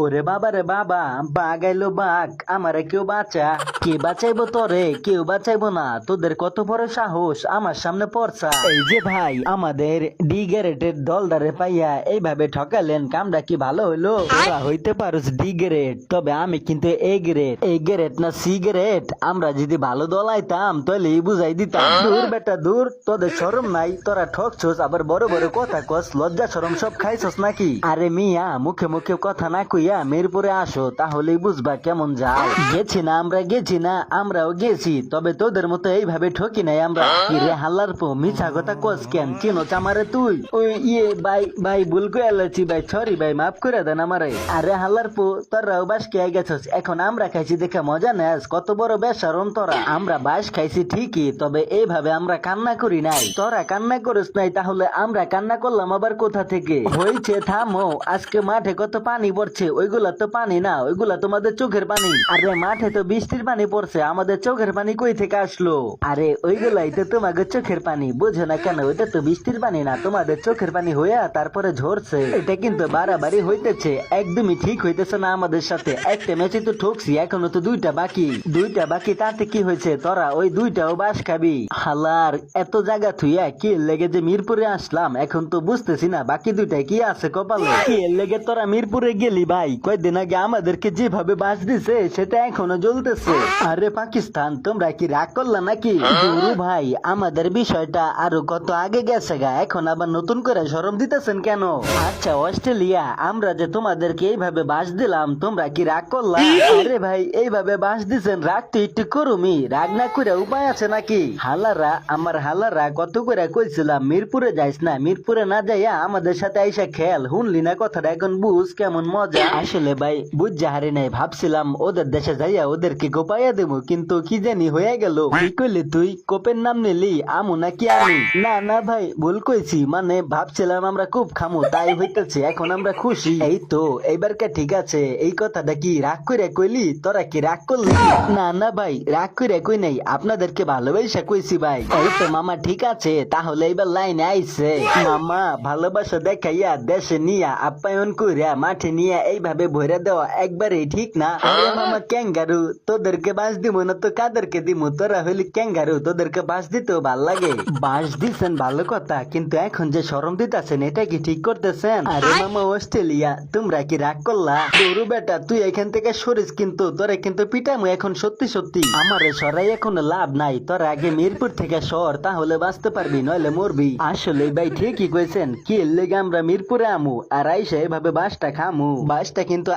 ওরে বাবা রে বাবা, বাঘ আইলো বাঘ, আমারে কেউ বাঁচা। কে বাঁচাইবো তোরে? কেউ বাঁচাইবো না। তোদের কত বড় সাহস আমার সামনে পড়ছা? এই যে ভাই, আমাদের ডি গ্রেডের দলদারে পাইয়া এইভাবে ঠকালেন, কামটা কি ভালো হইলো? ওরা হইতে পারোস ডি গ্রেড, তবে আমি কিন্তু এ গ্রেড। এ গ্রেড না সি গ্রেড? আমরা যদি ভালো দল আইতাম তাহলে বুঝাই দিতাম। দূর বেটা দূর, তোদের শরম নাই? তোরা ঠকছস, আবার বড় বড় কথা কস, লজ্জা শরম সব খাইছস নাকি? আরে মিয়া, মুখে মুখে কথা না কইয়া মিরপুরে আসো, তাহলেই বুঝবা কেমন যায়। গেছি না আমরা, গেছি না, আমরাও গেছি, তবে তোদের মতো এইভাবে ঠকি নাই আমরা। কি রে হাল্লার পো, মিছা কথা কস কেন? চিনোস আমারে তুই? ওই ভাই ভাই, ভুল কইয়া লাইছি ভাই, সরি ভাই, মাফ করে দেন আমারে। আরে হাল্লার পো, তোরাও বাস খেয়ে গেছস, এখন আমরা খাইছি দেখে মজা নেস? কত বড় বেশরম তোরা। আমরা বাস খাইছি ঠিকই, তবে এইভাবে আমরা কান্না করি নাই। তোরা কান্না করিস নাই, তাহলে আমরা কান্না করলাম আবার কোথা থেকে? হয়েছে থামো, আজকে মাঠে কত পানি পড়ছে, ওইগুলা তো পানি না, ওইগুলা তোমাদের চোখের পানি। আরে মাঠে তো বৃষ্টির পানি পড়ছে, আমাদের চোখের পানি কই থেকে আসলো? আরে ওইগুলাই তো তোমাদের চোখের পানি, বুঝো না কেন? ওইটা তো বৃষ্টির পানি না, তোমাদের চোখের পানি হইয়া তারপরে ঝরছে। এটা কিন্তু বাড়াবাড়ি হইতেছে, একদমই ঠিক হইতেছে না আমাদের সাথে। একটা ম্যাচে তো ঠকছি, এখনো তো দুইটা বাকি। দুইটা বাকি, তাতে কি হয়েছে? তোরা ওই দুইটাও বাস খাবি। হালার এত জায়গা থুইয়া কি লেগে যে মিরপুরে আসলাম, এখন তো বুঝতেছি না বাকি দুইটাই কি আছে কপালে। কি লেগে তোরা মিরপুরে গেলি ভাই? কয়েকদিন আগে আমাদেরকে যেভাবে বাস দিছে সেটা এখনো জ্বলতেছে। আরে পাকিস্তান, তোমরা কি রাগ করলা নাকি? গুরু ভাই, আমাদের বিষয়টা আরো কত আগে গেছে গা, এখন আবার নতুন করে শরম দিতেছেন কেন? আচ্ছা অস্ট্রেলিয়া, আমরা যে তোমাদেরকে এইভাবে বাস দিলাম, তোমরা কি রাগ করলা? আরে ভাই, এইভাবে বাস দিছেন, রাগ তো একটু করুমি, রাগ না করে উপায় আছে নাকি? হালারা, আমার হালারা কত করে কইছিলাম মিরপুরে যাইস না, মিরপুরে না যাইয়া আমাদের সাথে আইসা খেল। শুনলি না কথাটা? এখন বুঝ কেমন মজা। আসলে ভাই বুঝ হারি নাই, ভাবছিলাম ওদের দেশে যাইয়া ওদেরকে গোপাইয়া দেবো, কিন্তু কি জানি হয়ে গেল। কি কইলি তুই? কোপের নাম নিলি? আমু নাকি আমি? না না ভাই, ভুল কইছি, মানে ভাবছিলাম আমরা খুব খামু, তাই হইতেছে, এখন আমরা খুশি। এই তো এইবারকে ঠিক আছে। এই কথাটা কি রাগ করে কইলি? তোরা কি রাগ করলি? না না ভাই, রাগ করে কই নাই, আপনাদেরকে ভালোবাসা কইছি ভাই। এই তো মামা, ঠিক আছে, তাহলে এবার লাইনে আইছে। মামা, ভালোবাসা দেখাইয়া দেশে নিয়া আপ্যায়ন কইরা মাঠে নিয়ে এইভাবে ভরে দেওয়া একবারেই ঠিক না। আরে মামা ক্যাঙ্গারু, তোদেরকে বাস দিব না তো কাদেরকে দিব? তোরা হইলি ক্যাঙ্গারু, তোদেরকে বাস দিতেও ভাল লাগে। বাস দিচ্ছেন ভালো কথা, কিন্তু এখন যে শরম দিতেছেন, এটা কি ঠিক করতেছেন? আরে মামা অস্ট্রেলিয়া, তোমরা কি রাগ করলা? গরু বেটা, তুই এখান থেকে সরিস, কিন্তু তোরা কিন্তু পিটামো এখন সত্যি সত্যি। আমারে সরাই এখন লাভ নাই, তোরা আগে মিরপুর থেকে সর, তাহলে বাঁচতে পারবি, নইলে মরবি। আসলে ভাই ঠিকই কইছেন, কি এর লেগে আমরা মিরপুরে আমু আর আইসা এভাবে বাসটা খামু? বাসটা কিন্তু